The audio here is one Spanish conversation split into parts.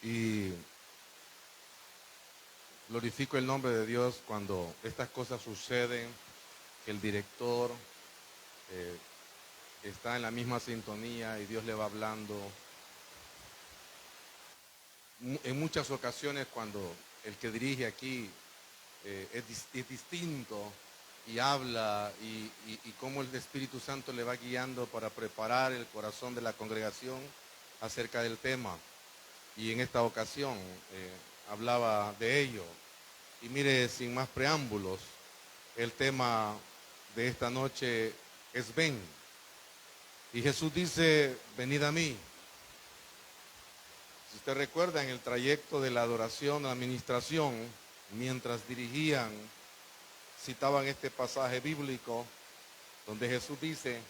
Y glorifico el nombre de Dios cuando estas cosas suceden, que el director eh, está en la misma sintonía y Dios le va hablando. En muchas ocasiones cuando el que dirige aquí es distinto y habla y cómo el Espíritu Santo le va guiando para preparar el corazón de la congregación acerca del tema. Y en esta ocasión hablaba de ello. Y mire, sin más preámbulos, el tema de esta noche es ven. Y Jesús dice, venid a mí. Si usted recuerda, en el trayecto de la adoración, la administración, mientras dirigían, citaban este pasaje bíblico donde Jesús dice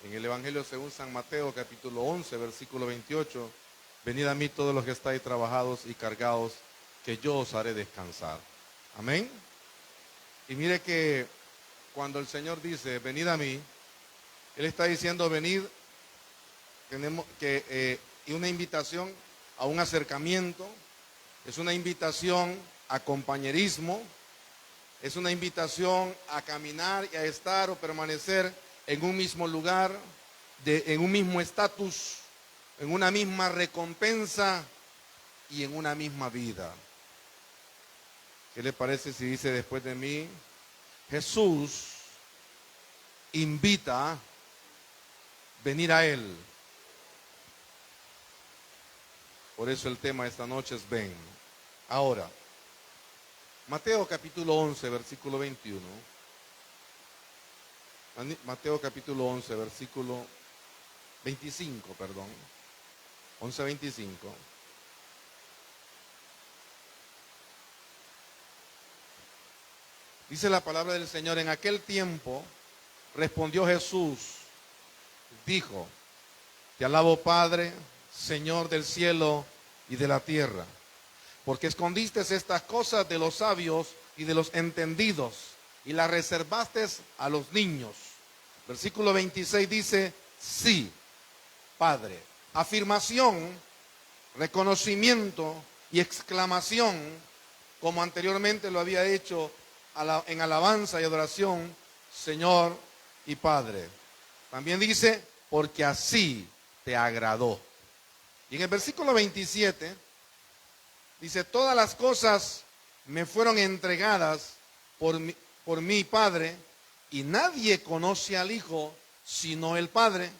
en el Evangelio según San Mateo capítulo 11 versículo 28, venid a mí todos los que estáis trabajados y cargados, que yo os haré descansar. Amén. Y mire que cuando el Señor dice venid a mí, Él está diciendo venid, tenemos que y una invitación a un acercamiento, es una invitación a compañerismo, es una invitación a caminar y a estar o permanecer en un mismo lugar, en un mismo estatus, en una misma recompensa y en una misma vida. ¿Qué le parece si dice después de mí? Jesús invita a venir a Él. Por eso el tema de esta noche es ven. Ahora, Mateo capítulo 11, versículo 21. Mateo capítulo 11, versículo 25, perdón. 11:25. Dice la palabra del Señor, en aquel tiempo respondió Jesús, dijo, te alabo Padre, Señor del cielo y de la tierra, porque escondiste estas cosas de los sabios y de los entendidos y las reservaste a los niños. Versículo 26 dice, sí, Padre. Afirmación, reconocimiento y exclamación, como anteriormente lo había hecho en alabanza y adoración, Señor y Padre. También dice, porque así te agradó. Y en el versículo 27 dice, todas las cosas me fueron entregadas por mi Padre, y nadie conoce al Hijo sino el Padre,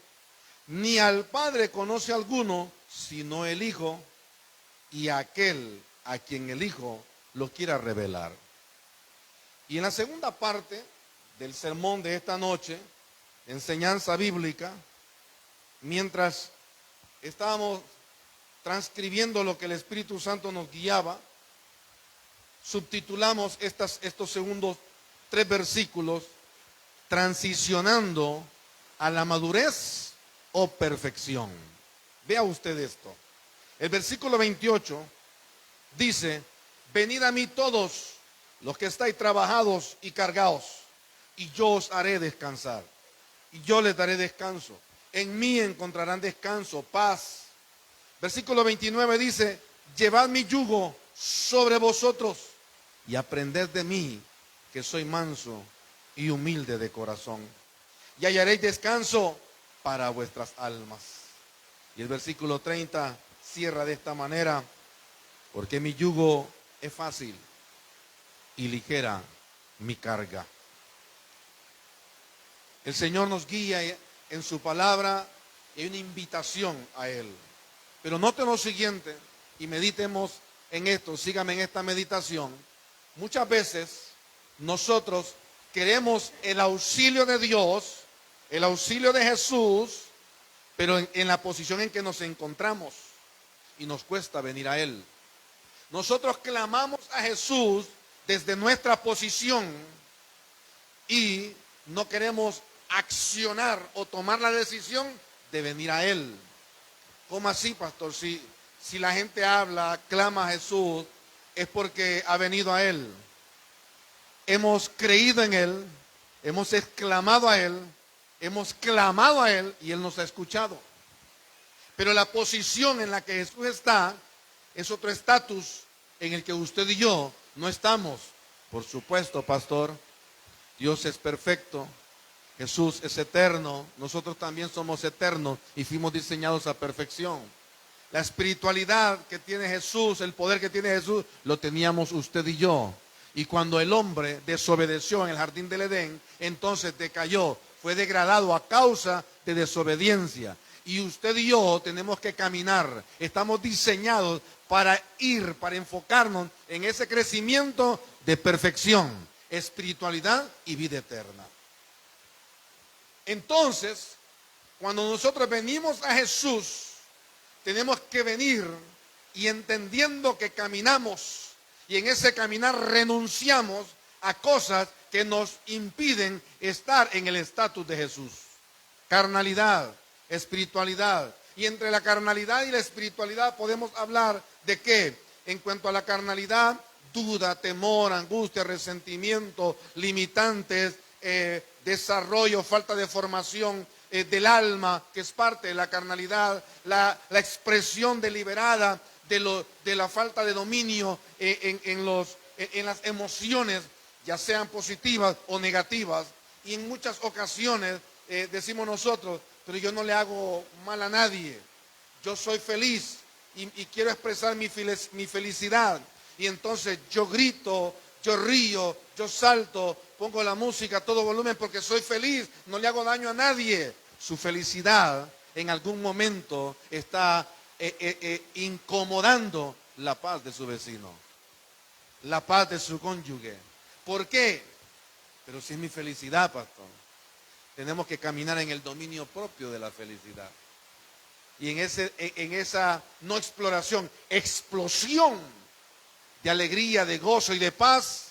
ni al Padre conoce alguno sino el Hijo, y aquel a quien el Hijo lo quiera revelar. Y en la segunda parte del sermón de esta noche, enseñanza bíblica, mientras estábamos transcribiendo lo que el Espíritu Santo nos guiaba, subtitulamos estos segundos 3 versículos, transicionando a la madurez o perfección. Vea usted esto. El versículo 28 dice, venid a mí todos los que estáis trabajados y cargados, y yo os haré descansar. Y yo les daré descanso. En mí encontrarán descanso, paz. Versículo 29 dice, llevad mi yugo sobre vosotros y aprended de mí, que soy manso y humilde de corazón, y hallaréis descanso para vuestras almas. Y el versículo 30 cierra de esta manera, porque mi yugo es fácil y ligera mi carga. El Señor nos guía en su palabra y hay una invitación a Él. Pero noten lo siguiente y meditemos en esto, síganme en esta meditación. Muchas veces nosotros queremos el auxilio de Dios, el auxilio de Jesús, pero en la posición en que nos encontramos y nos cuesta venir a Él. Nosotros clamamos a Jesús desde nuestra posición y no queremos accionar o tomar la decisión de venir a Él. ¿Cómo así, pastor? Si la gente habla, clama a Jesús, es porque ha venido a Él. Hemos creído en Él, hemos exclamado a Él, hemos clamado a Él y Él nos ha escuchado. Pero la posición en la que Jesús está es otro estatus en el que usted y yo no estamos. Por supuesto, pastor, Dios es perfecto, Jesús es eterno, nosotros también somos eternos y fuimos diseñados a perfección. La espiritualidad que tiene Jesús, el poder que tiene Jesús, lo teníamos usted y yo. Y cuando el hombre desobedeció en el jardín del Edén, entonces decayó, fue degradado a causa de desobediencia. Y usted y yo tenemos que caminar, estamos diseñados para ir, para enfocarnos en ese crecimiento de perfección, espiritualidad y vida eterna. Entonces, cuando nosotros venimos a Jesús, tenemos que venir y entendiendo que caminamos y en ese caminar renunciamos a cosas que nos impiden estar en el estatus de Jesús. Carnalidad, espiritualidad. Y entre la carnalidad y la espiritualidad podemos hablar de qué. En cuanto a la carnalidad, duda, temor, angustia, resentimiento, limitantes, desarrollo, falta de formación del alma, que es parte de la carnalidad, la expresión deliberada de la falta de dominio en las emociones, ya sean positivas o negativas. Y en muchas ocasiones decimos nosotros, pero yo no le hago mal a nadie, yo soy feliz y quiero expresar mi felicidad. Y entonces yo grito, yo río, yo salto, pongo la música a todo volumen porque soy feliz, no le hago daño a nadie. Su felicidad en algún momento está incomodando la paz de su vecino, la paz de su cónyuge. ¿Por qué? Pero si es mi felicidad, pastor. Tenemos que caminar en el dominio propio de la felicidad. Y en esa no exploración, explosión de alegría, de gozo y de paz,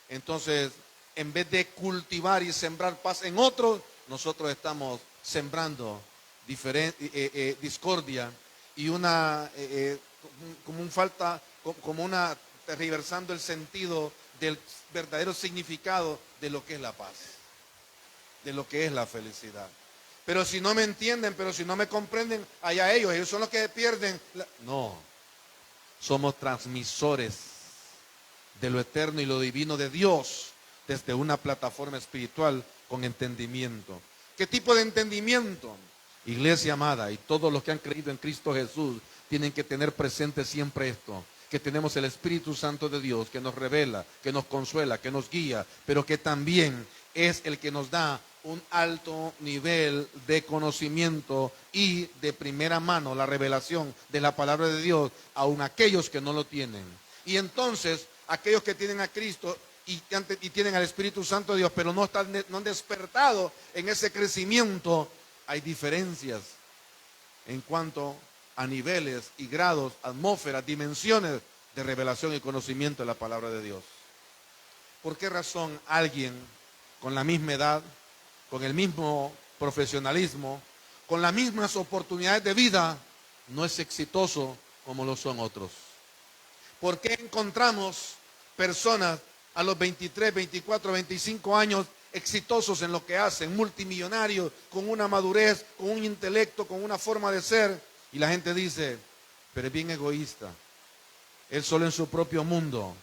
entonces en vez de cultivar y sembrar paz en otros, nosotros estamos sembrando discordia y tergiversando el sentido del verdadero significado de lo que es la paz, de lo que es la felicidad. Pero si no me entienden, pero si no me comprenden, allá ellos son los que pierden. No, somos transmisores de lo eterno y lo divino de Dios desde una plataforma espiritual con entendimiento. ¿Qué tipo de entendimiento? Iglesia amada, y todos los que han creído en Cristo Jesús tienen que tener presente siempre esto, que tenemos el Espíritu Santo de Dios que nos revela, que nos consuela, que nos guía, pero que también es el que nos da un alto nivel de conocimiento y de primera mano la revelación de la palabra de Dios, aun aquellos que no lo tienen. Y entonces, aquellos que tienen a Cristo y tienen al Espíritu Santo de Dios, pero no han despertado en ese crecimiento, hay diferencias en cuanto a niveles y grados, atmósferas, dimensiones de revelación y conocimiento de la palabra de Dios. ¿Por qué razón alguien con la misma edad, con el mismo profesionalismo, con las mismas oportunidades de vida, no es exitoso como lo son otros? ¿Por qué encontramos personas a los 23, 24, 25 años exitosos en lo que hacen, multimillonarios, con una madurez, con un intelecto, con una forma de ser? Y la gente dice, pero es bien egoísta, él solo en su propio mundo,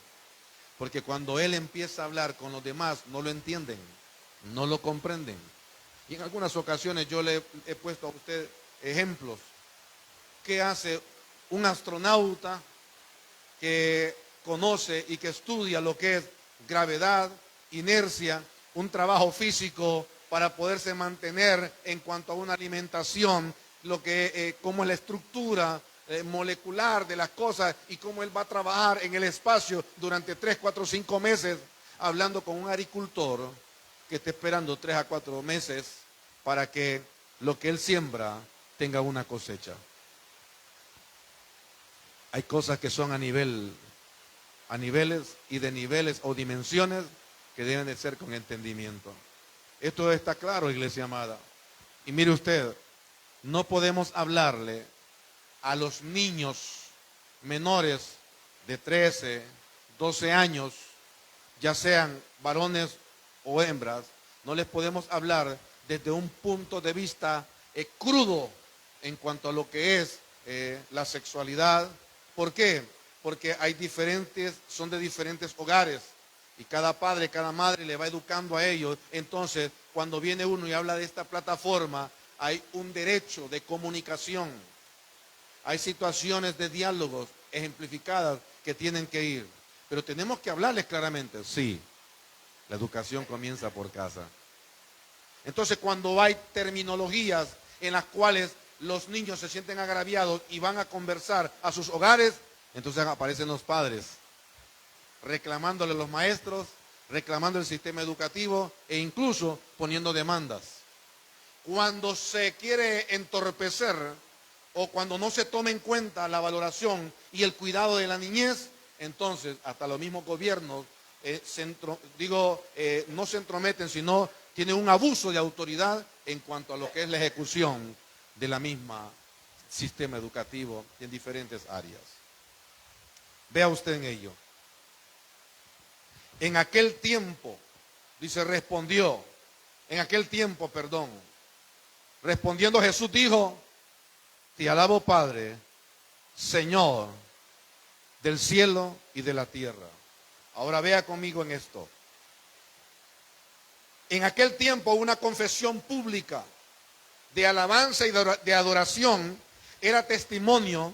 porque cuando él empieza a hablar con los demás no lo entienden, no lo comprenden. Y en algunas ocasiones yo le he puesto a usted ejemplos. ¿Qué hace un astronauta que conoce y que estudia lo que es gravedad, inercia, un trabajo físico para poderse mantener en cuanto a una alimentación, cómo es la estructura molecular de las cosas y cómo él va a trabajar en el espacio durante 3, 4, 5 meses, hablando con un agricultor que está esperando 3 a 4 meses para que lo que él siembra tenga una cosecha? Hay cosas que son a niveles y de niveles o dimensiones que deben de ser con entendimiento. Esto está claro, iglesia amada. Y mire usted, no podemos hablarle a los niños menores de 13, 12 años, ya sean varones o hembras, no les podemos hablar desde un punto de vista crudo en cuanto a lo que es la sexualidad, ¿Por qué? Porque son de diferentes hogares. Y cada padre, cada madre le va educando a ellos. Entonces, cuando viene uno y habla de esta plataforma, hay un derecho de comunicación. Hay situaciones de diálogos ejemplificadas que tienen que ir. Pero tenemos que hablarles claramente. Sí, la educación comienza por casa. Entonces, cuando hay terminologías en las cuales los niños se sienten agraviados y van a conversar a sus hogares, entonces aparecen los padres reclamándole a los maestros, reclamando el sistema educativo e incluso poniendo demandas. Cuando se quiere entorpecer o cuando no se toma en cuenta la valoración y el cuidado de la niñez, entonces hasta los mismos gobiernos no se entrometen, sino tienen un abuso de autoridad en cuanto a lo que es la ejecución de la misma sistema educativo en diferentes áreas. Vea usted en ello. En aquel tiempo, dice, respondiendo Jesús dijo, te alabo Padre, Señor del cielo y de la tierra. Ahora vea conmigo en esto. En aquel tiempo una confesión pública de alabanza y de adoración era testimonio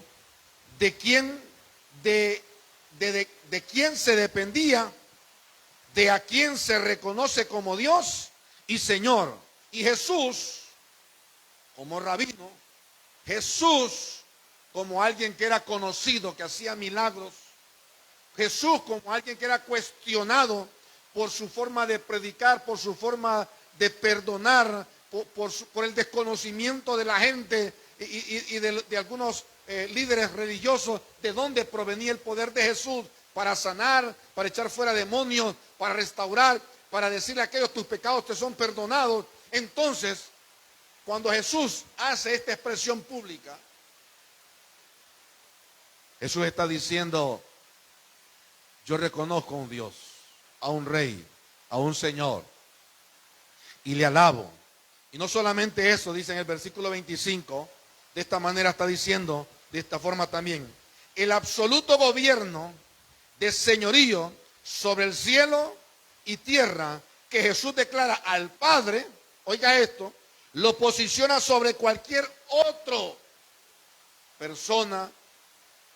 de quién se dependía, de a quién se reconoce como Dios y Señor. Y Jesús, como rabino, Jesús como alguien que era conocido, que hacía milagros, Jesús como alguien que era cuestionado por su forma de predicar, por su forma de perdonar, por el desconocimiento de la gente y de algunos líderes religiosos, de dónde provenía el poder de Jesús para sanar, para echar fuera demonios, para restaurar, para decirle a aquellos, tus pecados te son perdonados. Entonces, cuando Jesús hace esta expresión pública, Jesús está diciendo, yo reconozco a un Dios, a un Rey, a un Señor, y le alabo. Y no solamente eso, dice en el versículo 25, de esta manera está diciendo, de esta forma también, el absoluto gobierno de señorío sobre el cielo y tierra que Jesús declara al Padre, oiga esto, lo posiciona sobre cualquier otro persona,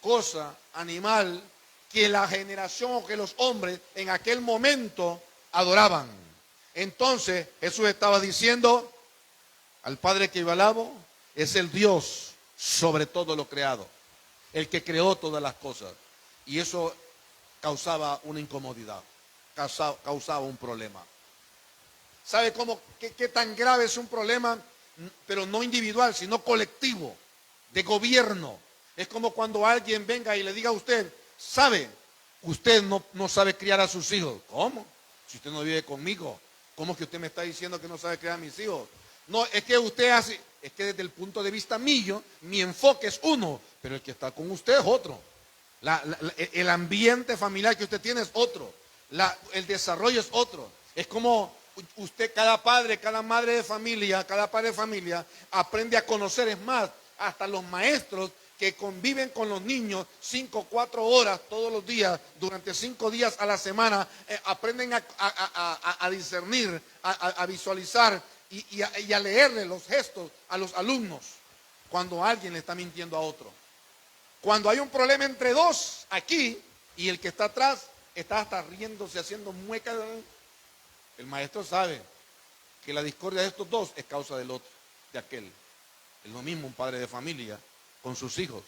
cosa, animal, que la generación o que los hombres en aquel momento adoraban. Entonces Jesús estaba diciendo, al Padre que yo alabo, es el Dios sobre todo lo creado, el que creó todas las cosas. Y eso causaba una incomodidad, causaba un problema. ¿Sabe qué tan grave es un problema? Pero no individual, sino colectivo, de gobierno. Es como cuando alguien venga y le diga a usted, ¿sabe? Usted no sabe criar a sus hijos. ¿Cómo? Si usted no vive conmigo, ¿cómo que usted me está diciendo que no sabe criar a mis hijos? No, es que usted hace, es que desde el punto de vista mío, mi enfoque es uno, pero el que está con usted es otro. El ambiente familiar que usted tiene es otro. El desarrollo es otro. Es como usted, cada padre, cada madre de familia, cada padre de familia aprende a conocer. Es más, hasta los maestros que conviven con los niños 5 o 4 horas todos los días, durante 5 días a la semana, aprenden a discernir, a visualizar y a leerle los gestos a los alumnos cuando alguien le está mintiendo a otro. Cuando hay un problema entre dos aquí y el que está atrás está hasta riéndose, haciendo muecas, el maestro sabe que la discordia de estos dos es causa del otro, de aquel. Es lo mismo un padre de familia con sus hijos.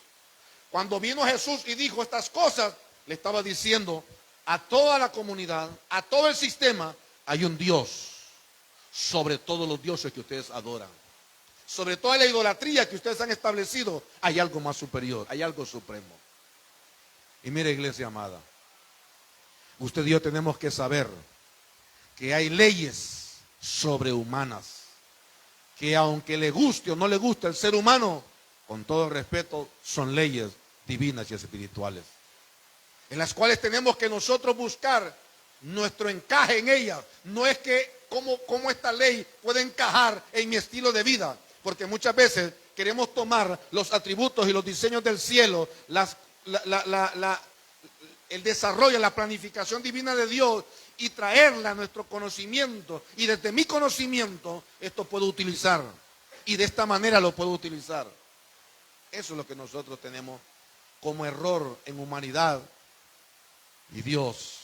Cuando vino Jesús y dijo estas cosas, le estaba diciendo a toda la comunidad, a todo el sistema, hay un Dios sobre todos los dioses que ustedes adoran. Sobre toda la idolatría que ustedes han establecido, hay algo más superior, hay algo supremo. Y mire, iglesia amada, usted y yo tenemos que saber que hay leyes sobrehumanas, que aunque le guste o no le guste al ser humano, con todo respeto, son leyes divinas y espirituales, en las cuales tenemos que nosotros buscar nuestro encaje en ellas. No es que cómo esta ley puede encajar en mi estilo de vida, porque muchas veces queremos tomar los atributos y los diseños del cielo, las el desarrollo, la planificación divina de Dios y traerla a nuestro conocimiento. Y desde mi conocimiento esto puedo utilizar. Y de esta manera lo puedo utilizar. Eso es lo que nosotros tenemos como error en humanidad. Y Dios,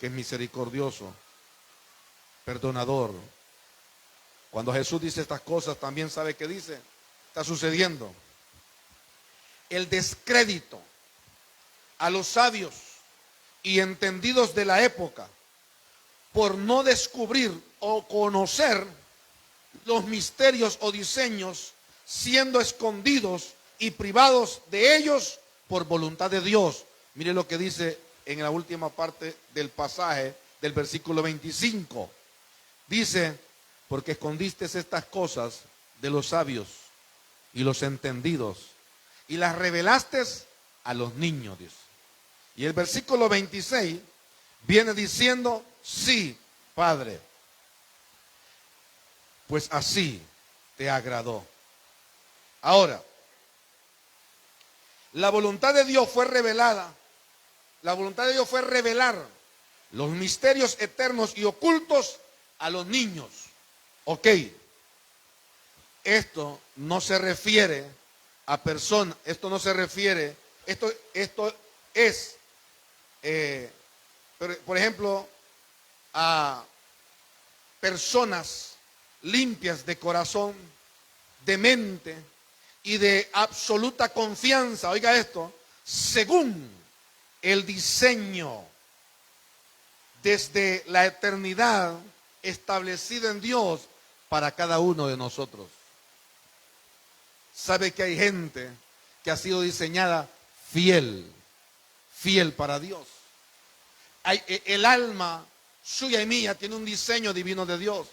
que es misericordioso, perdonador. Cuando Jesús dice estas cosas, también sabe qué dice. Está sucediendo. El descrédito a los sabios y entendidos de la época por no descubrir o conocer los misterios o diseños, siendo escondidos y privados de ellos por voluntad de Dios. Mire lo que dice en la última parte del pasaje del versículo 25. Dice, porque escondiste estas cosas de los sabios y los entendidos y las revelaste a los niños, dice. Y el versículo 26 viene diciendo, sí, Padre, pues así te agradó. Ahora, la voluntad de Dios fue revelada. La voluntad de Dios fue revelar los misterios eternos y ocultos a los niños. Ok, esto no se refiere a personas, esto no se refiere, esto es, por ejemplo, a personas limpias de corazón, de mente y de absoluta confianza, oiga esto, según el diseño desde la eternidad establecido en Dios para cada uno de nosotros. Sabe que hay gente que ha sido diseñada fiel para Dios. El alma suya y mía tiene un diseño divino de Dios.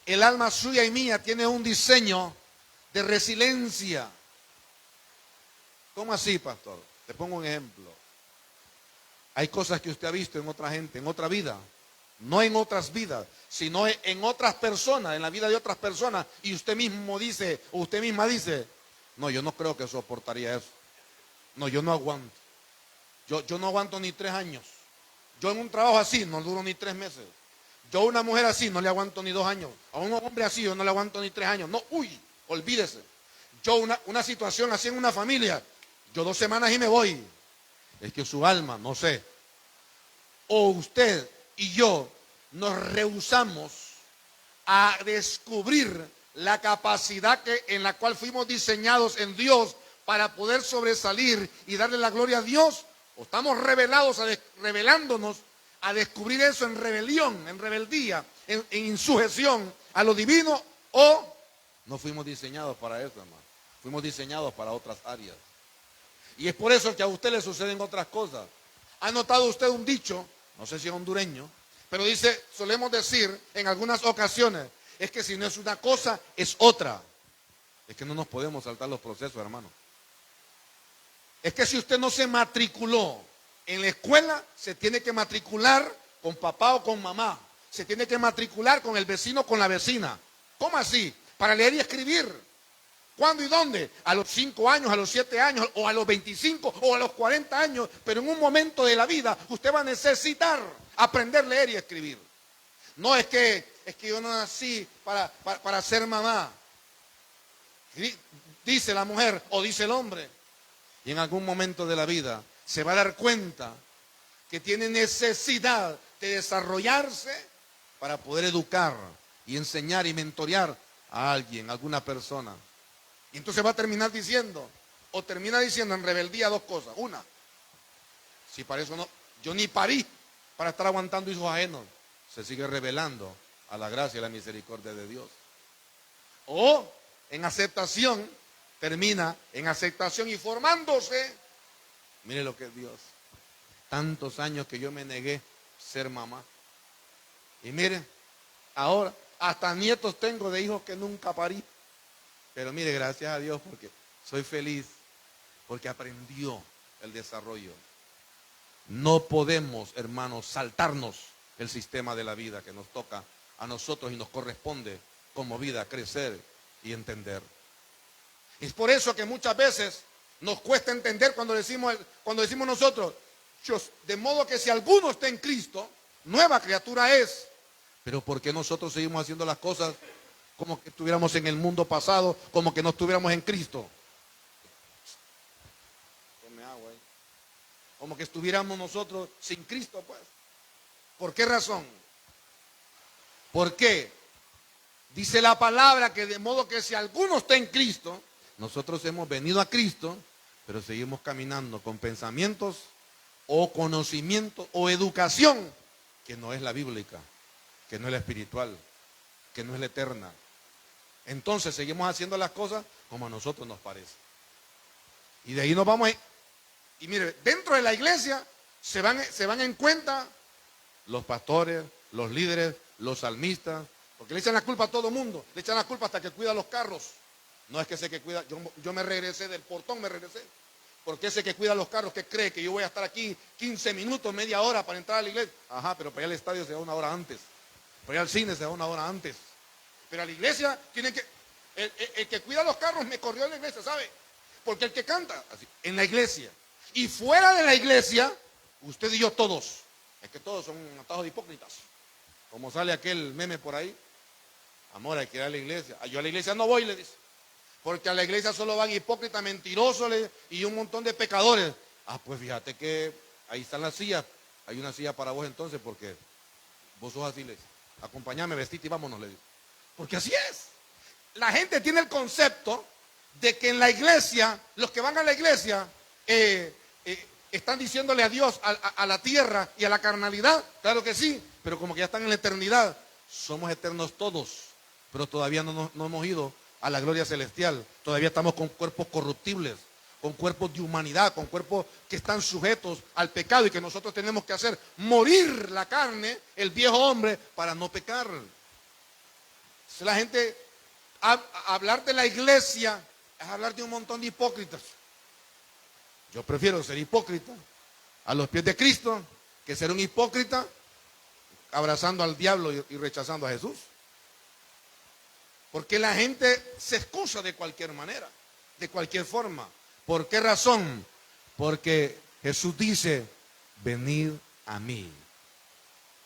El alma suya y mía tiene un diseño de resiliencia. ¿Cómo así, pastor? Te pongo un ejemplo. Hay cosas que usted ha visto en otra gente, en otra vida. No en otras vidas, sino en otras personas, en la vida de otras personas. Y usted mismo dice, o usted misma dice, no, yo no creo que soportaría eso. No, yo no aguanto. Yo no aguanto ni 3 años. Yo en un trabajo así no duro ni 3 meses. Yo a una mujer así no le aguanto ni 2 años. A un hombre así yo no le aguanto ni 3 años. No, olvídese. Yo una situación así en una familia, yo 2 semanas y me voy. Es que su alma, no sé. O usted y yo nos rehusamos a descubrir la capacidad en la cual fuimos diseñados en Dios para poder sobresalir y darle la gloria a Dios, o estamos revelándonos a descubrir eso en rebelión, en rebeldía, en insujeción a lo divino, o no fuimos diseñados para eso, hermano. Fuimos diseñados para otras áreas. Y es por eso que a usted le suceden otras cosas. ¿Ha notado usted un dicho? No sé si es hondureño, pero dice, solemos decir en algunas ocasiones, es que si no es una cosa, es otra. Es que no nos podemos saltar los procesos, hermano. Es que si usted no se matriculó en la escuela, se tiene que matricular con papá o con mamá. Se tiene que matricular con el vecino o con la vecina. ¿Cómo así? Para leer y escribir. ¿Cuándo y dónde? A los 5 años, a los 7 años, o a los 25, o a los 40 años. Pero en un momento de la vida, usted va a necesitar aprender a leer y escribir. No es que yo no nací para ser mamá. Dice la mujer o dice el hombre. Y en algún momento de la vida se va a dar cuenta que tiene necesidad de desarrollarse para poder educar y enseñar y mentorear a alguien, a alguna persona. Y entonces va a terminar diciendo, o termina diciendo en rebeldía 2 cosas. Una, si para eso no, yo ni parí para estar aguantando hijos ajenos. Se sigue rebelando a la gracia y la misericordia de Dios. O en aceptación, termina en aceptación y formándose. Mire lo que es Dios. Tantos años que yo me negué ser mamá. Y mire, ahora hasta nietos tengo de hijos que nunca parí. Pero mire, gracias a Dios porque soy feliz, porque aprendió el desarrollo. No podemos, hermanos, saltarnos el sistema de la vida que nos toca a nosotros y nos corresponde como vida crecer y entender. Es por eso que muchas veces Nos cuesta entender cuando decimos nosotros, de modo que si alguno está en Cristo, nueva criatura es. Pero ¿por qué nosotros seguimos haciendo las cosas como que estuviéramos en el mundo pasado, como que no estuviéramos en Cristo? Tome agua ahí. Como que estuviéramos nosotros sin Cristo, pues. ¿Por qué razón? ¿Por qué? Dice la palabra que de modo que si alguno está en Cristo, nosotros hemos venido a Cristo, pero seguimos caminando con pensamientos o conocimiento o educación que no es la bíblica, que no es la espiritual, que no es la eterna. Entonces seguimos haciendo las cosas como a nosotros nos parece. Y de ahí nos vamos. Y mire, dentro de la iglesia se van en cuenta los pastores, los líderes, los salmistas, porque le echan la culpa a todo el mundo, le echan la culpa hasta que cuida los carros. No es que ese que cuida, yo me regresé del portón, porque ese que cuida los carros, que cree que yo voy a estar aquí 15 minutos, media hora para entrar a la iglesia. Ajá, pero para ir al estadio se va una hora antes, para ir al cine se va una hora antes, pero a la iglesia tiene que, el que cuida los carros me corrió en la iglesia, ¿sabe? Porque el que canta, así, en la iglesia, y fuera de la iglesia, usted y yo todos, es que todos son un atajo de hipócritas, como sale aquel meme por ahí, amor, hay que ir a la iglesia, yo a la iglesia no voy, le dice, porque a la iglesia solo van hipócritas, mentirosos y un montón de pecadores. Ah, pues fíjate que ahí están las sillas, hay una silla para vos entonces, porque vos sos así, le dice, acompáñame, vestite y vámonos, le dice, porque así es. La gente tiene el concepto de que en la iglesia, los que van a la iglesia, están diciéndole adiós a la tierra y a la carnalidad, claro que sí, pero como que ya están en la eternidad. Somos eternos todos, pero todavía no hemos ido a la gloria celestial. Todavía estamos con cuerpos corruptibles, con cuerpos de humanidad, con cuerpos que están sujetos al pecado y que nosotros tenemos que hacer morir la carne, el viejo hombre, para no pecar. Si la gente, hablar de la iglesia es hablar de un montón de hipócritas. Yo prefiero ser hipócrita a los pies de Cristo que ser un hipócrita abrazando al diablo y rechazando a Jesús. Porque la gente se excusa de cualquier manera, de cualquier forma. ¿Por qué razón? Porque Jesús dice, venid a mí.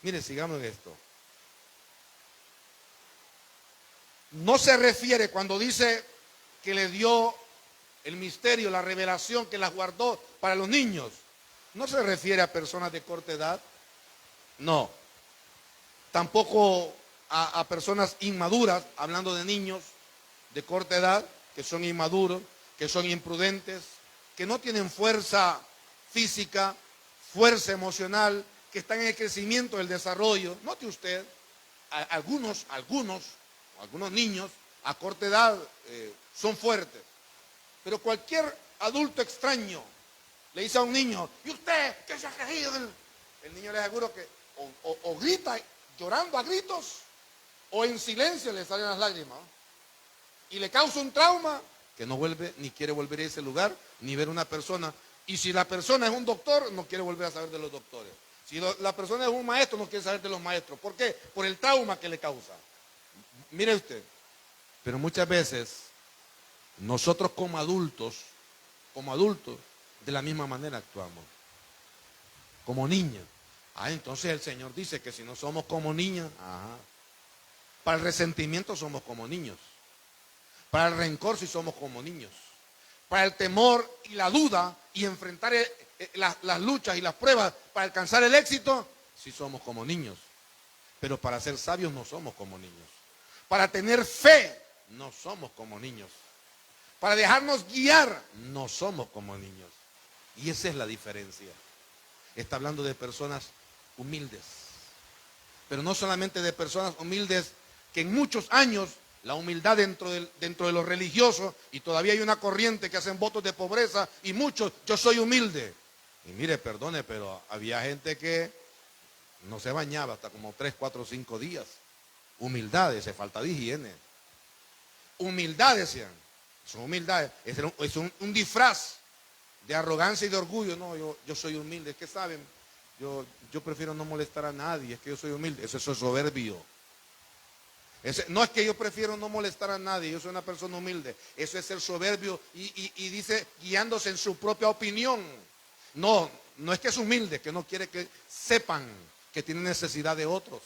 Mire, sigamos en esto. No se refiere cuando dice que le dio el misterio, la revelación, que las guardó para los niños. No se refiere a personas de corta edad. No. Tampoco a personas inmaduras, hablando de niños de corta edad, que son inmaduros, que son imprudentes, que no tienen fuerza física, fuerza emocional, que están en el crecimiento del desarrollo. Note usted, algunos niños a corta edad son fuertes, pero cualquier adulto extraño le dice a un niño, ¿y usted qué se ha creído? El niño le aseguro que o grita llorando a gritos, o en silencio le salen las lágrimas, y le causa un trauma que no vuelve, ni quiere volver a ese lugar, ni ver una persona. Y si la persona es un doctor, no quiere volver a saber de los doctores. Si la persona es un maestro, no quiere saber de los maestros. ¿Por qué? Por el trauma que le causa. Mire usted, pero muchas veces nosotros como adultos, de la misma manera actuamos. Como niños. Entonces el Señor dice que si no somos como niños, para el resentimiento somos como niños. Para el rencor sí somos como niños. Para el temor y la duda y enfrentar las luchas y las pruebas para alcanzar el éxito, sí somos como niños. Pero para ser sabios no somos como niños. Para tener fe no somos como niños. Para dejarnos guiar no somos como niños. Y esa es la diferencia. Está hablando de personas humildes. Pero no solamente de personas humildes que en muchos años la humildad dentro de los religiosos, y todavía hay una corriente que hacen votos de pobreza, y muchos, yo soy humilde. Y mire, perdone, pero había gente que no se bañaba hasta como 3, 4, 5 días. Humildad, esa falta de higiene. Humildad, decían. Son humildades. Es un disfraz de arrogancia y de orgullo. No, yo soy humilde. Es que saben, yo prefiero no molestar a nadie. Es que yo soy humilde. Eso es soberbio. No es que yo prefiero no molestar a nadie, yo soy una persona humilde. Eso es ser soberbio y dice guiándose en su propia opinión. No, no es que es humilde, que no quiere que sepan que tienen necesidad de otros.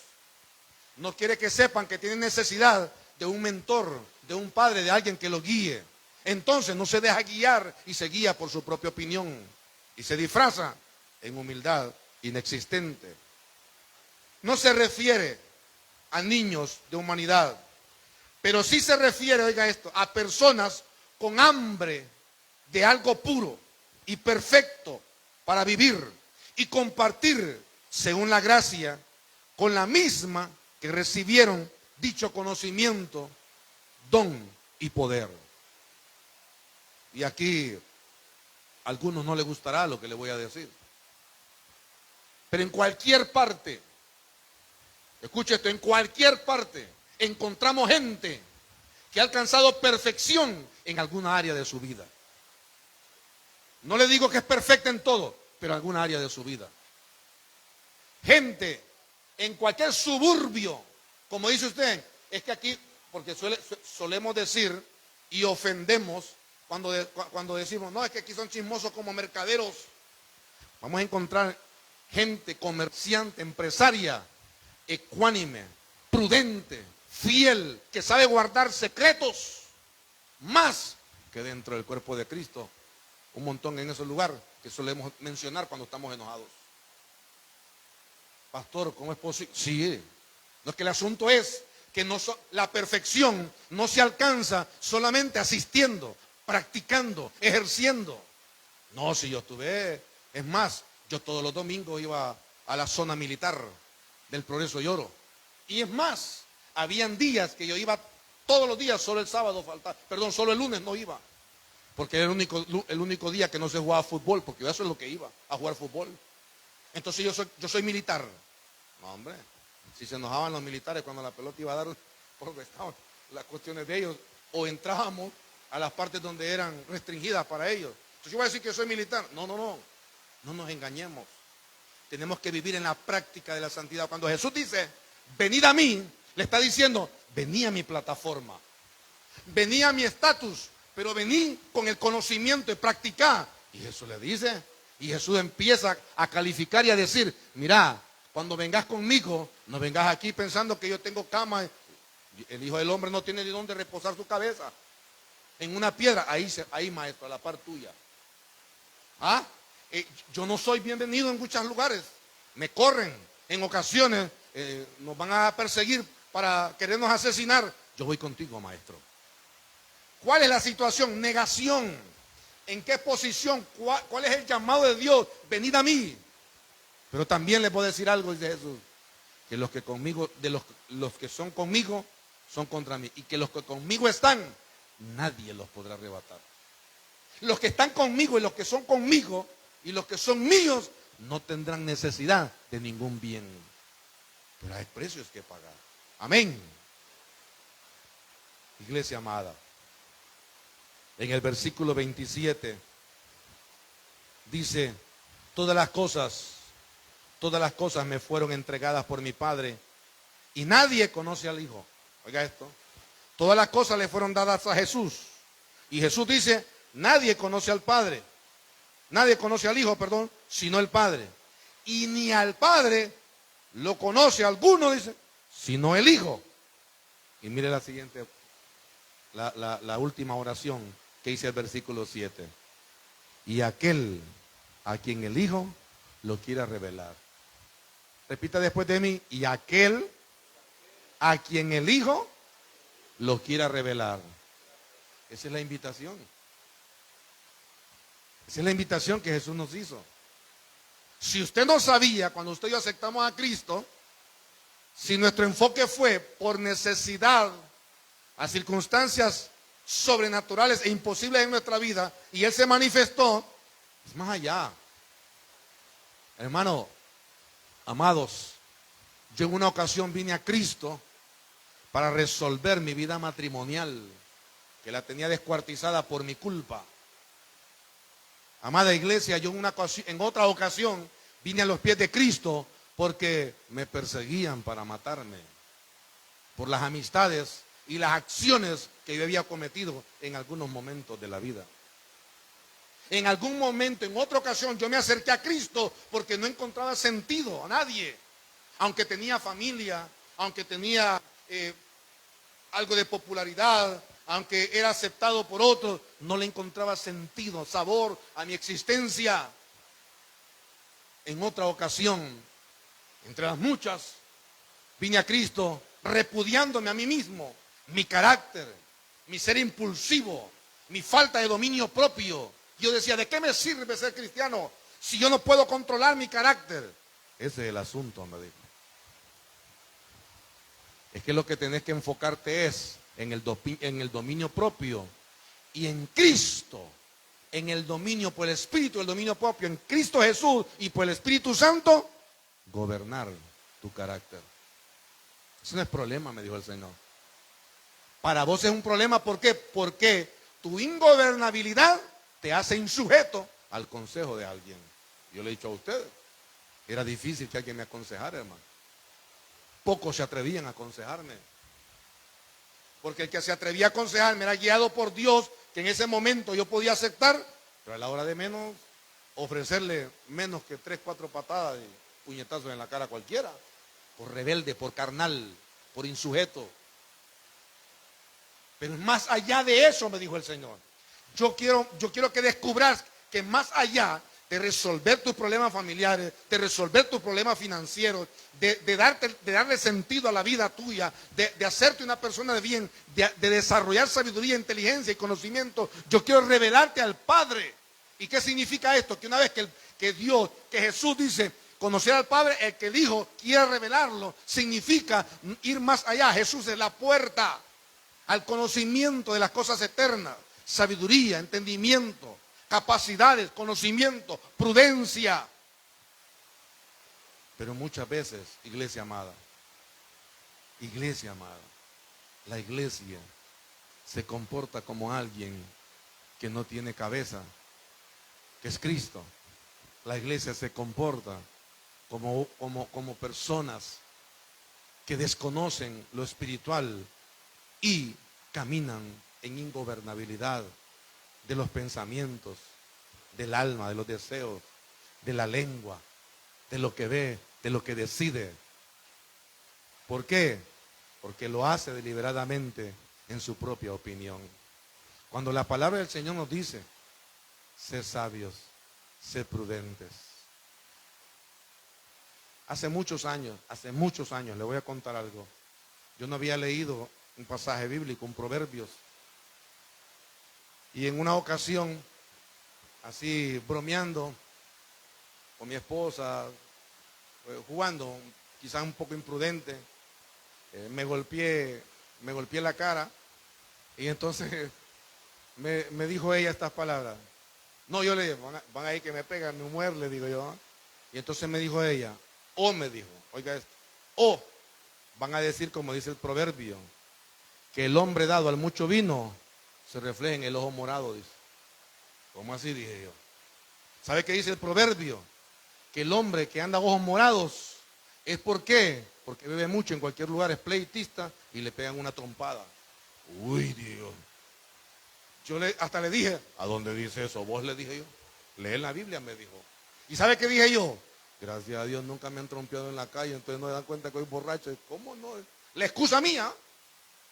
No quiere que sepan que tienen necesidad de un mentor, de un padre, de alguien que lo guíe. Entonces no se deja guiar y se guía por su propia opinión. Y se disfraza en humildad inexistente. No se refiere a niños de humanidad, pero sí se refiere, oiga esto, a personas con hambre de algo puro y perfecto para vivir y compartir según la gracia con la misma que recibieron dicho conocimiento, don y poder. Y aquí a algunos no les gustará lo que les voy a decir, pero en cualquier parte, escuche esto, en cualquier parte encontramos gente que ha alcanzado perfección en alguna área de su vida. No le digo que es perfecta en todo, pero en alguna área de su vida. Gente en cualquier suburbio, como dice usted, es que aquí, porque solemos decir y ofendemos cuando decimos, no, es que aquí son chismosos como mercaderos. Vamos a encontrar gente comerciante, empresaria, ecuánime, prudente, fiel, que sabe guardar secretos, más que dentro del cuerpo de Cristo. Un montón en ese lugar que solemos mencionar cuando estamos enojados. Pastor, ¿cómo es posible? Sí, no es que el asunto es que la perfección no se alcanza solamente asistiendo, practicando, ejerciendo. No, si yo estuve, es más, yo todos los domingos iba a la zona militar del Progreso y Oro. Y es más, habían días que yo iba todos los días, solo el sábado faltaba, perdón, solo el lunes no iba. Porque era el único día que no se jugaba fútbol, porque eso es lo que iba, a jugar fútbol. Entonces yo soy militar. No, hombre, si se enojaban los militares cuando la pelota iba a dar, porque estaban las cuestiones de ellos, o entrábamos a las partes donde eran restringidas para ellos. Entonces yo voy a decir que soy militar. No nos engañemos. Tenemos que vivir en la práctica de la santidad. Cuando Jesús dice, venid a mí, le está diciendo, vení a mi plataforma, vení a mi estatus, pero vení con el conocimiento y practicar. Y Jesús le dice, y Jesús empieza a calificar y a decir, mira, cuando vengas conmigo, no vengas aquí pensando que yo tengo cama. El Hijo del Hombre no tiene ni dónde reposar su cabeza. En una piedra, ahí maestro, a la par tuya. Yo no soy bienvenido en muchos lugares. Me corren, en ocasiones nos van a perseguir para querernos asesinar. Yo voy contigo, maestro. ¿Cuál es la situación? Negación. ¿En qué posición? ¿Cuál es el llamado de Dios? Venid a mí. Pero también le puedo decir algo, dice Jesús, que los que son conmigo son contra mí, y que los que conmigo están, nadie los podrá arrebatar. Los que están conmigo y los que son conmigo y los que son míos no tendrán necesidad de ningún bien. Pero hay precios que pagar. Amén. Iglesia amada, en el versículo 27 dice, todas las cosas me fueron entregadas por mi Padre y nadie conoce al Hijo. Oiga esto, todas las cosas le fueron dadas a Jesús. Y Jesús dice, nadie conoce al Padre, nadie conoce al Hijo, perdón, sino el Padre. Y ni al Padre lo conoce alguno, dice, sino el Hijo. Y mire la siguiente, la última oración que dice el versículo 7. Y aquel a quien el Hijo lo quiera revelar. Repita después de mí, y aquel a quien el Hijo lo quiera revelar. Esa es la invitación. Esa es la invitación que Jesús nos hizo. Si usted no sabía, cuando usted y yo aceptamos a Cristo, si nuestro enfoque fue por necesidad a circunstancias sobrenaturales e imposibles en nuestra vida, y Él se manifestó, es más allá. Hermano, amados, yo en una ocasión vine a Cristo para resolver mi vida matrimonial, que la tenía descuartizada por mi culpa. Amada iglesia, yo en otra ocasión vine a los pies de Cristo porque me perseguían para matarme. por las amistades y las acciones que yo había cometido en algunos momentos de la vida. En algún momento, en otra ocasión, yo me acerqué a Cristo porque no encontraba sentido a nadie. Aunque tenía familia, aunque tenía algo de popularidad, aunque era aceptado por otros, no le encontraba sentido, sabor a mi existencia. En otra ocasión, entre las muchas, vine a Cristo repudiándome a mí mismo, mi carácter, mi ser impulsivo, mi falta de dominio propio. Yo decía, ¿de qué me sirve ser cristiano si yo no puedo controlar mi carácter? Ese es el asunto, me dijo. Es que lo que tenés que enfocarte es en el dominio propio y en Cristo, en el dominio por el Espíritu, el dominio propio en Cristo Jesús y por el Espíritu Santo, gobernar tu carácter. Eso no es problema, me dijo el Señor. Para vos es un problema, ¿por qué? Porque tu ingobernabilidad te hace insujeto al consejo de alguien. Yo le he dicho a ustedes, era difícil que alguien me aconsejara, hermano. Pocos se atrevían a aconsejarme. Porque el que se atrevía a aconsejarme era guiado por Dios, que en ese momento yo podía aceptar, pero a la hora de menos, ofrecerle menos que 3, 4 patadas y puñetazos en la cara a cualquiera. Por rebelde, por carnal, por insujeto. Pero más allá de eso, me dijo el Señor. Yo quiero que descubras que más allá de resolver tus problemas familiares, de resolver tus problemas financieros, de darle sentido a la vida tuya, de hacerte una persona de bien, de desarrollar sabiduría, inteligencia y conocimiento, yo quiero revelarte al Padre. ¿Y qué significa esto? Que una vez que Jesús dice, conocer al Padre, el que dijo quiere revelarlo, significa ir más allá. Jesús es la puerta al conocimiento de las cosas eternas, sabiduría, entendimiento, capacidades, conocimiento, prudencia. Pero muchas veces, iglesia amada, la iglesia se comporta como alguien que no tiene cabeza, que es Cristo. La iglesia se comporta como personas que desconocen lo espiritual y caminan en ingobernabilidad de los pensamientos, del alma, de los deseos, de la lengua, de lo que ve, de lo que decide. ¿Por qué? Porque lo hace deliberadamente en su propia opinión. Cuando la palabra del Señor nos dice, sed sabios, sed prudentes. Hace muchos años, le voy a contar algo. Yo no había leído un pasaje bíblico, un Proverbios. Y en una ocasión, así bromeando con mi esposa, jugando, quizás un poco imprudente, me golpeé la cara y entonces me dijo ella estas palabras. No, yo le dije, van a ir que me pegan, me muerde, le digo yo. Y entonces me dijo ella, me dijo, oiga esto, van a decir como dice el proverbio, que el hombre dado al mucho vino se refleja en el ojo morado, dice. ¿Cómo así? Dije yo. ¿Sabe qué dice el proverbio? Que el hombre que anda a ojos morados es ¿por qué? Porque bebe mucho en cualquier lugar, es pleitista y le pegan una trompada. Uy, Dios. Yo hasta le dije, ¿a dónde dice eso? Vos, le dije yo. Lee en la Biblia, me dijo. ¿Y sabe qué dije yo? Gracias a Dios nunca me han trompeado en la calle, entonces no se dan cuenta que soy borracho. ¿Cómo no? La excusa mía.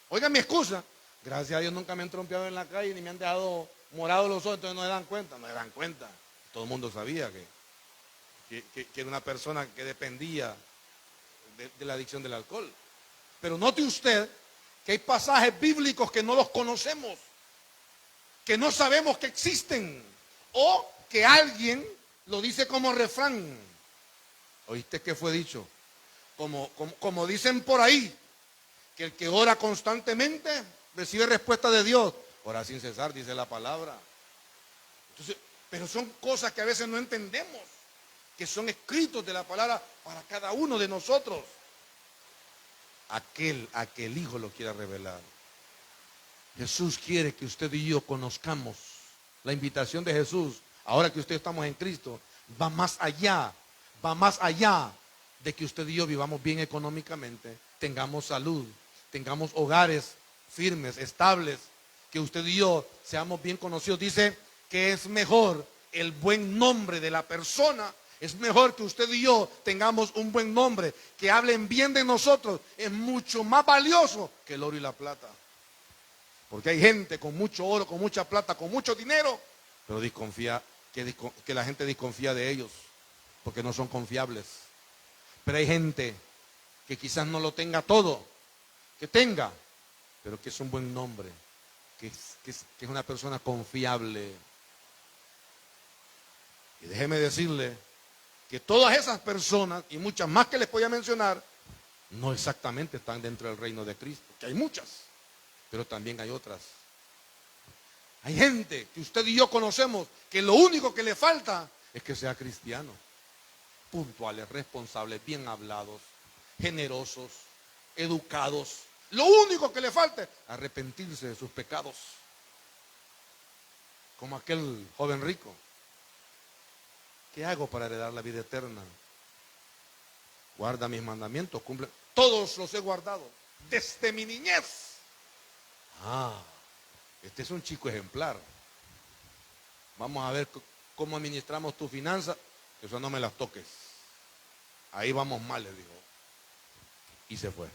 Oiga mi excusa. Gracias a Dios nunca me han trompeado en la calle ni me han dejado morados los ojos, entonces no se dan cuenta. No se dan cuenta. Todo el mundo sabía que era una persona que dependía de la adicción del alcohol. Pero note usted que hay pasajes bíblicos que no los conocemos, que no sabemos que existen, o que alguien lo dice como refrán. ¿Oíste qué fue dicho? Como dicen por ahí, que el que ora constantemente recibe respuesta de Dios. Ora sin cesar, dice la palabra. Entonces, pero son cosas que a veces no entendemos, que son escritos de la palabra para cada uno de nosotros. Aquel a que el Hijo lo quiera revelar. Jesús quiere que usted y yo conozcamos. La invitación de Jesús, ahora que usted estamos en Cristo, va más allá de que usted y yo vivamos bien económicamente, tengamos salud, tengamos hogares firmes, estables, que usted y yo seamos bien conocidos. Dice que es mejor el buen nombre de la persona. Es mejor que usted y yo tengamos un buen nombre, que hablen bien de nosotros. Es mucho más valioso que el oro y la plata. Porque hay gente con mucho oro, con mucha plata, con mucho dinero, pero desconfía, que la gente desconfía de ellos, porque no son confiables. Pero hay gente que quizás no lo tenga todo, que tenga, pero que es un buen nombre, que es una persona confiable. Y déjeme decirle que todas esas personas, y muchas más que les voy a mencionar, no exactamente están dentro del reino de Cristo, que hay muchas, pero también hay otras. Hay gente que usted y yo conocemos que lo único que le falta es que sea cristiano. Puntuales, responsables, bien hablados, generosos, educados. Lo único que le falta es arrepentirse de sus pecados. Como aquel joven rico. ¿Qué hago para heredar la vida eterna? Guarda mis mandamientos, cumple. Todos los he guardado desde mi niñez. Este es un chico ejemplar. Vamos a ver cómo administramos tu finanza. Eso no me las toques. Ahí vamos mal, le dijo. Y se fue.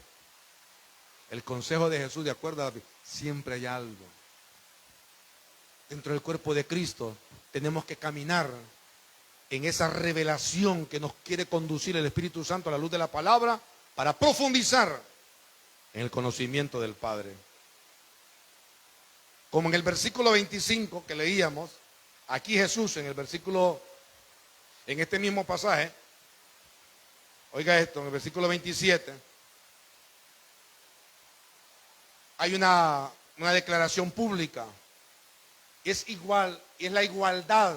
El consejo de Jesús, de acuerdo a siempre hay algo. Dentro del cuerpo de Cristo tenemos que caminar en esa revelación que nos quiere conducir el Espíritu Santo a la luz de la palabra para profundizar en el conocimiento del Padre. Como en el versículo 25 que leíamos, aquí Jesús en este mismo pasaje, oiga esto, en el versículo 27, hay una declaración pública. Es la igualdad.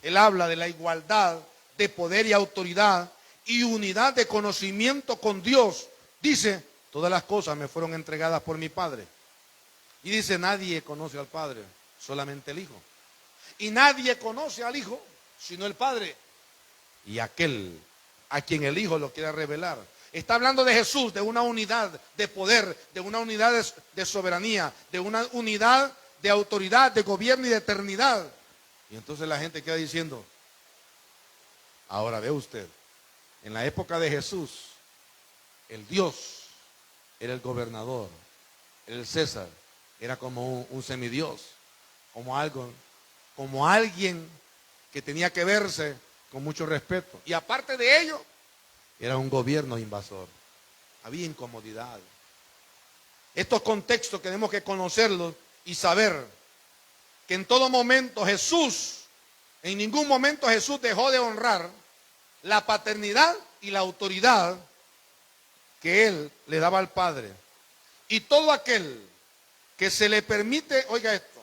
Él habla de la igualdad de poder y autoridad y unidad de conocimiento con Dios. Dice, todas las cosas me fueron entregadas por mi Padre. Y dice, nadie conoce al Padre, solamente el Hijo. Y nadie conoce al Hijo, sino el Padre. Y aquel a quien el Hijo lo quiera revelar. Está hablando de Jesús, de una unidad de poder, de una unidad de soberanía, de una unidad de autoridad, de gobierno y de eternidad. Y entonces la gente queda diciendo, ahora ve usted, en la época de Jesús, el Dios era el gobernador, el César era como un semidios, como alguien que tenía que verse con mucho respeto. Y aparte de ello, era un gobierno invasor. Había incomodidad. Estos contextos tenemos que conocerlos y saber que en todo momento en ningún momento Jesús dejó de honrar la paternidad y la autoridad que Él le daba al Padre. Y todo aquel que se le permite, oiga esto,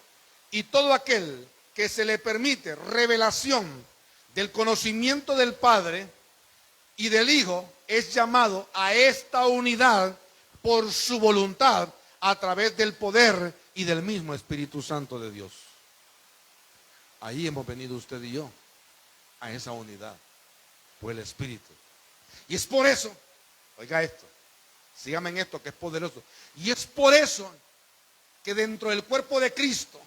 y todo aquel que se le permite revelación del conocimiento del Padre y del Hijo es llamado a esta unidad por su voluntad a través del poder y del mismo Espíritu Santo de Dios. Ahí hemos venido usted y yo, a esa unidad, por el Espíritu. Y es por eso, oiga esto, sígame en esto que es poderoso. Y es por eso que dentro del cuerpo de Cristo,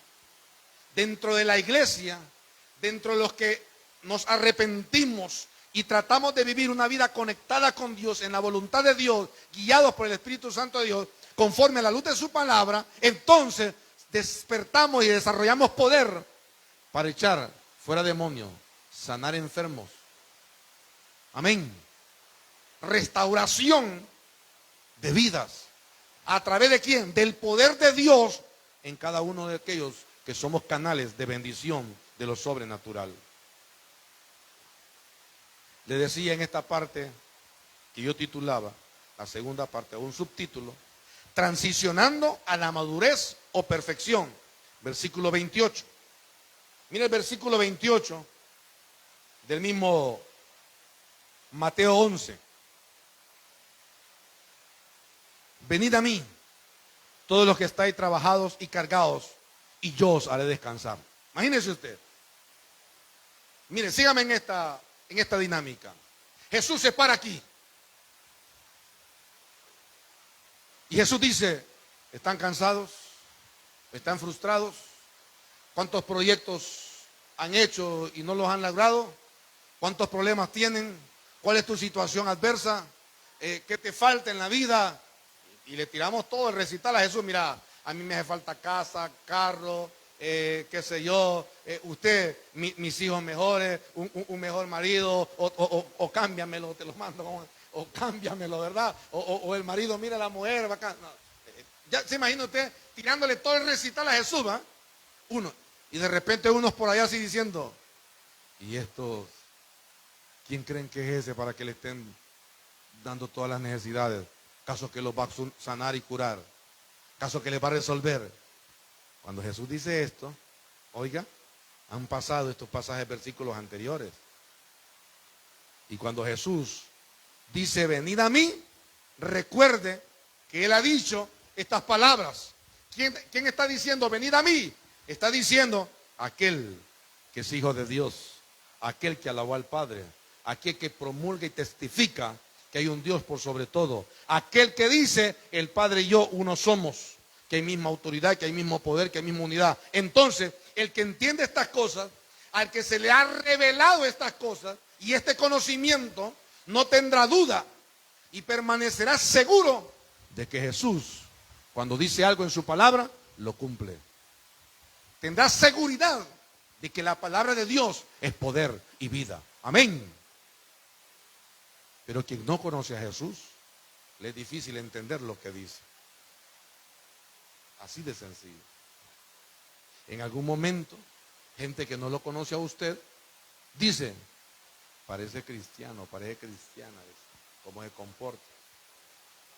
dentro de la iglesia, dentro de los que nos arrepentimos y tratamos de vivir una vida conectada con Dios, en la voluntad de Dios, guiados por el Espíritu Santo de Dios, conforme a la luz de su palabra, entonces despertamos y desarrollamos poder para echar fuera demonios, sanar enfermos. Amén. Restauración de vidas. ¿A través de quién? Del poder de Dios en cada uno de aquellos que somos canales de bendición de lo sobrenatural. Le decía en esta parte que yo titulaba, la segunda parte, o un subtítulo, transicionando a la madurez o perfección. Versículo 28. Mira el versículo 28 del mismo Mateo 11. Venid a mí, todos los que estáis trabajados y cargados, y yo os haré descansar. Imagínese usted. Mire, sígame en esta dinámica. Jesús se para aquí. Y Jesús dice, ¿están cansados? ¿Están frustrados? ¿Cuántos proyectos han hecho y no los han logrado? ¿Cuántos problemas tienen? ¿Cuál es tu situación adversa? ¿Qué te falta en la vida? Y le tiramos todo el recital a Jesús. Mira, a mí me hace falta casa, carro, qué sé yo, mis hijos mejores, un mejor marido, o cámbiamelo, te lo mando, o cámbiamelo, ¿verdad? O el marido, mira a la mujer, bacán. No, ya se imagina usted tirándole todo el recital a Jesús, ¿va? Uno, y de repente unos por allá así diciendo, ¿y estos, quién creen que es ese para que le estén dando todas las necesidades? ¿Caso que los va a sanar y curar? ¿Caso que les va a resolver? Cuando Jesús dice esto, oiga, han pasado estos pasajes, versículos anteriores. Y cuando Jesús dice, venid a mí, recuerde que Él ha dicho estas palabras. ¿Quién está diciendo, venid a mí? Está diciendo aquel que es hijo de Dios, aquel que alabó al Padre, aquel que promulga y testifica que hay un Dios por sobre todo, aquel que dice, el Padre y yo uno somos, que hay misma autoridad, que hay mismo poder, que hay misma unidad. Entonces, el que entiende estas cosas, al que se le ha revelado estas cosas y este conocimiento, no tendrá duda y permanecerá seguro de que Jesús, cuando dice algo en su palabra, lo cumple. Tendrá seguridad de que la palabra de Dios es poder y vida. Amén. Pero quien no conoce a Jesús, le es difícil entender lo que dice. Así de sencillo. En algún momento, gente que no lo conoce a usted, dice, parece cristiano, parece cristiana, cómo se comporta.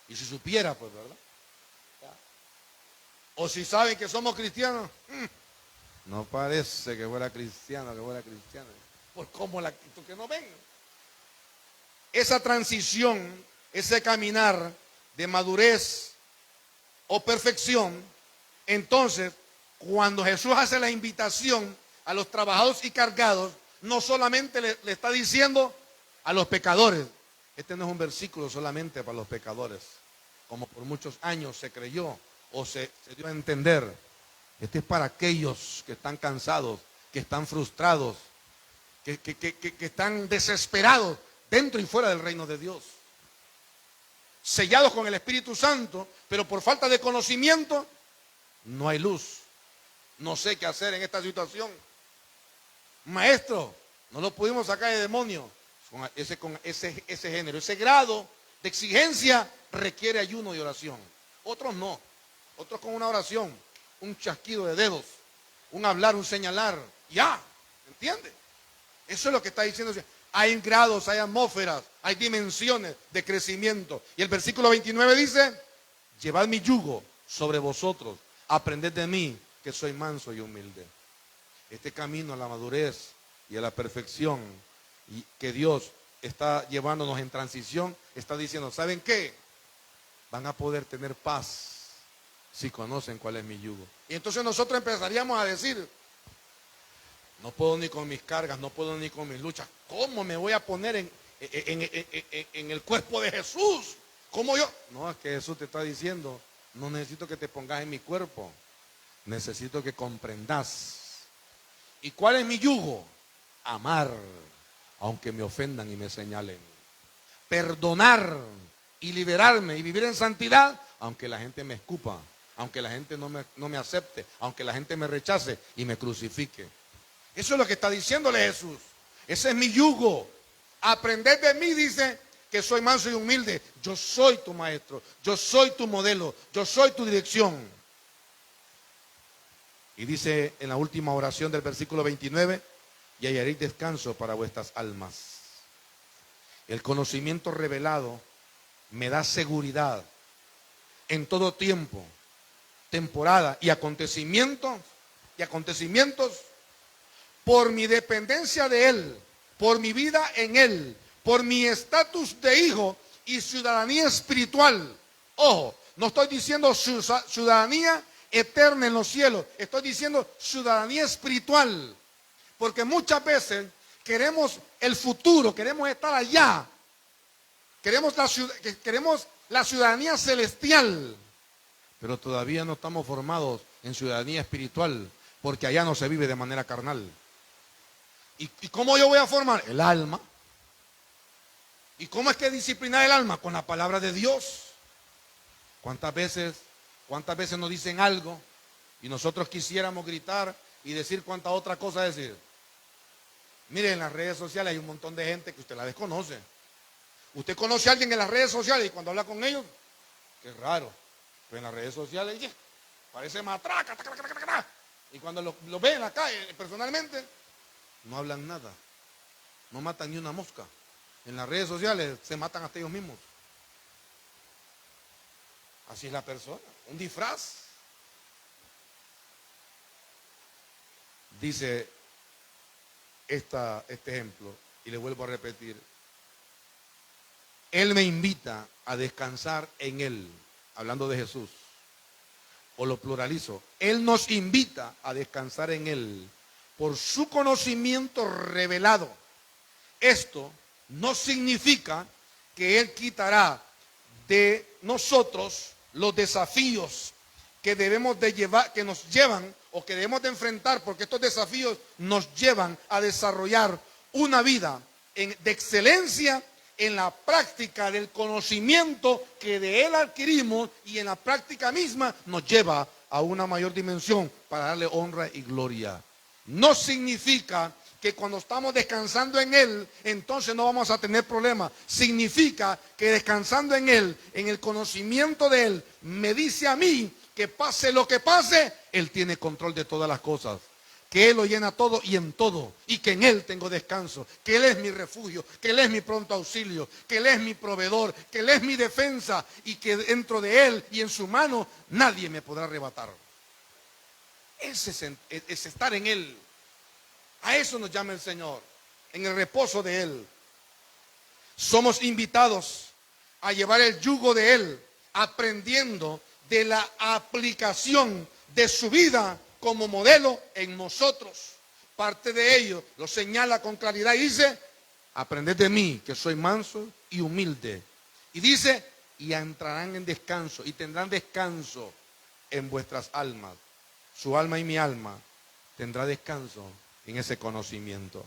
Y si supiera, pues, ¿verdad? O si saben que somos cristianos, no parece que fuera cristiano, por cómo la actitud que no ven. Esa transición, ese caminar de madurez o perfección, entonces, cuando Jesús hace la invitación a los trabajados y cargados, no solamente le está diciendo a los pecadores, este no es un versículo solamente para los pecadores, como por muchos años se creyó o se dio a entender. Este es para aquellos que están cansados, que están frustrados, que están desesperados dentro y fuera del reino de Dios. Sellados con el Espíritu Santo, pero por falta de conocimiento, no hay luz. No sé qué hacer en esta situación. Maestro, no lo pudimos sacar de demonio. Con ese género, ese grado de exigencia requiere ayuno y oración. Otros no. Otros con una oración, un chasquido de dedos, un hablar, un señalar, ya, ¿entiende? Eso es lo que está diciendo. Hay grados, hay atmósferas, hay dimensiones de crecimiento. Y el versículo 29 dice, llevad mi yugo sobre vosotros, aprended de mí, que soy manso y humilde. Este camino a la madurez y a la perfección y que Dios está llevándonos en transición, está diciendo, ¿saben qué? Van a poder tener paz si conocen cuál es mi yugo. Y entonces nosotros empezaríamos a decir, no puedo ni con mis cargas, no puedo ni con mis luchas. ¿Cómo me voy a poner en el cuerpo de Jesús? ¿Cómo yo? No, es que Jesús te está diciendo, no necesito que te pongas en mi cuerpo, necesito que comprendas. ¿Y cuál es mi yugo? Amar, aunque me ofendan y me señalen. Perdonar y liberarme y vivir en santidad, aunque la gente me escupa, aunque la gente no me acepte, aunque la gente me rechace y me crucifique. Eso es lo que está diciéndole Jesús. Ese es mi yugo. Aprended de mí, dice, que soy manso y humilde. Yo soy tu maestro, yo soy tu modelo, yo soy tu dirección. Y dice en la última oración del versículo 29, y hallaréis descanso para vuestras almas. El conocimiento revelado me da seguridad en todo tiempo, temporada y acontecimientos, por mi dependencia de Él, por mi vida en Él, por mi estatus de hijo y ciudadanía espiritual. Ojo, no estoy diciendo ciudadanía eterna en los cielos, estoy diciendo ciudadanía espiritual, porque muchas veces queremos el futuro, queremos estar allá, queremos la ciudadanía celestial, pero todavía no estamos formados en ciudadanía espiritual, porque allá no se vive de manera carnal. ¿Y cómo yo voy a formar? El alma. ¿Y cómo es que disciplinar el alma? Con la palabra de Dios. ¿Cuántas veces nos dicen algo y nosotros quisiéramos gritar y decir cuánta otra cosa decir? Miren, en las redes sociales hay un montón de gente que usted la desconoce. Usted conoce a alguien en las redes sociales y cuando habla con ellos, qué raro. Pero en las redes sociales, parece matraca. Y cuando lo ve en la calle, personalmente, no hablan nada. No matan ni una mosca. En las redes sociales se matan hasta ellos mismos. Así es la persona, un disfraz. Dice este ejemplo, y le vuelvo a repetir. Él me invita a descansar en Él, hablando de Jesús. O lo pluralizo. Él nos invita a descansar en Él por su conocimiento revelado. Esto no significa que Él quitará de nosotros los desafíos que debemos de llevar, que nos llevan o que debemos de enfrentar, porque estos desafíos nos llevan a desarrollar una vida de excelencia en la práctica del conocimiento que de Él adquirimos, y en la práctica misma nos lleva a una mayor dimensión para darle honra y gloria. No significa que cuando estamos descansando en Él, entonces no vamos a tener problemas. Significa que descansando en Él, en el conocimiento de Él, me dice a mí que pase lo que pase, Él tiene control de todas las cosas. Que Él lo llena todo y en todo, y que en Él tengo descanso, que Él es mi refugio, que Él es mi pronto auxilio, que Él es mi proveedor, que Él es mi defensa, y que dentro de Él y en su mano nadie me podrá arrebatar. Ese es estar en Él. A eso nos llama el Señor, en el reposo de Él. Somos invitados a llevar el yugo de Él, aprendiendo de la aplicación de su vida como modelo en nosotros. Parte de ello lo señala con claridad y dice: aprended de mí, que soy manso y humilde. Y dice: y entrarán en descanso, y tendrán descanso en vuestras almas. Su alma y mi alma tendrá descanso en ese conocimiento.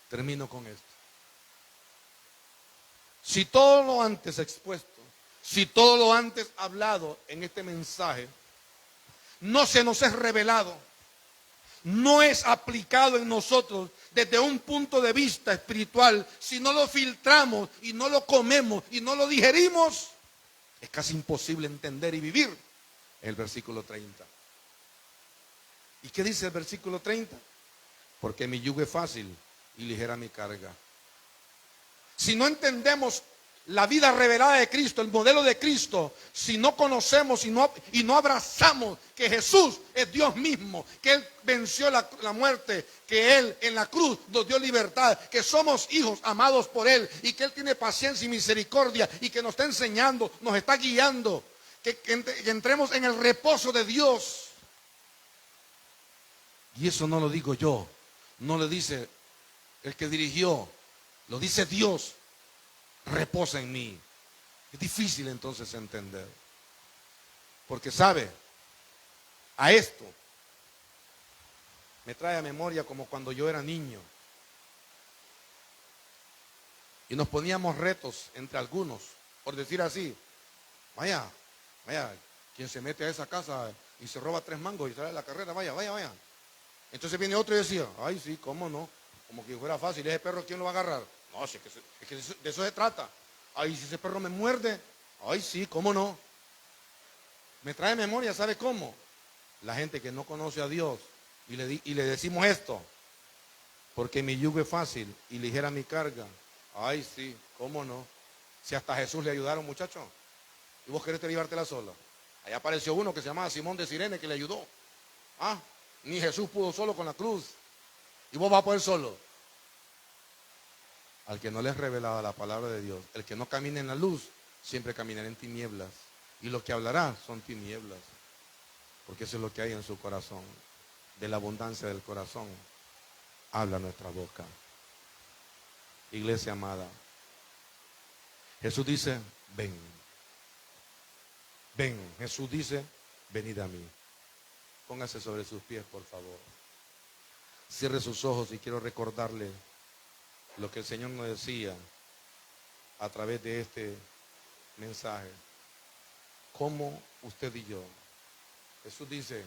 Termino con esto. Si todo lo antes expuesto, si todo lo antes hablado en este mensaje no se nos es revelado, no es aplicado en nosotros desde un punto de vista espiritual, si no lo filtramos y no lo comemos y no lo digerimos, es casi imposible entender y vivir el versículo 30. ¿Y qué dice el versículo 30? Porque mi yugo es fácil y ligera mi carga. Si no entendemos la vida revelada de Cristo, el modelo de Cristo, si no conocemos y no abrazamos que Jesús es Dios mismo, que Él venció la muerte, que Él en la cruz nos dio libertad, que somos hijos amados por Él y que Él tiene paciencia y misericordia y que nos está enseñando, nos está guiando, que entremos en el reposo de Dios. Y eso no lo digo yo, no lo dice el que dirigió, lo dice Dios. Reposa en mí. Es difícil entonces entender, porque sabe, a esto me trae a memoria como cuando yo era niño y nos poníamos retos entre algunos, por decir así: vaya, quien se mete a esa casa y se roba 3 mangos y sale a la carrera, vaya. Entonces viene otro y decía: ay, sí, cómo no, como que fuera fácil, ese perro ¿quién lo va a agarrar? No, si es que de eso se trata. Ay, si ese perro me muerde, ay, sí, cómo no. Me trae memoria, ¿sabe cómo? La gente que no conoce a Dios y le decimos esto: porque mi yugo es fácil y ligera mi carga. Ay, sí, cómo no. Si hasta a Jesús le ayudaron, muchachos, y vos querés llevártela sola. Allá apareció uno que se llamaba Simón de Cirene que le ayudó. Ni Jesús pudo solo con la cruz, y vos vas a poder solo. Al que no le es revelada la palabra de Dios, el que no camina en la luz, siempre caminará en tinieblas. Y lo que hablará son tinieblas, porque eso es lo que hay en su corazón. De la abundancia del corazón habla nuestra boca. Iglesia amada, Jesús dice, ven. Ven. Jesús dice, venid a mí. Póngase sobre sus pies, por favor. Cierre sus ojos y quiero recordarle lo que el Señor nos decía a través de este mensaje. Como usted y yo. Jesús dice,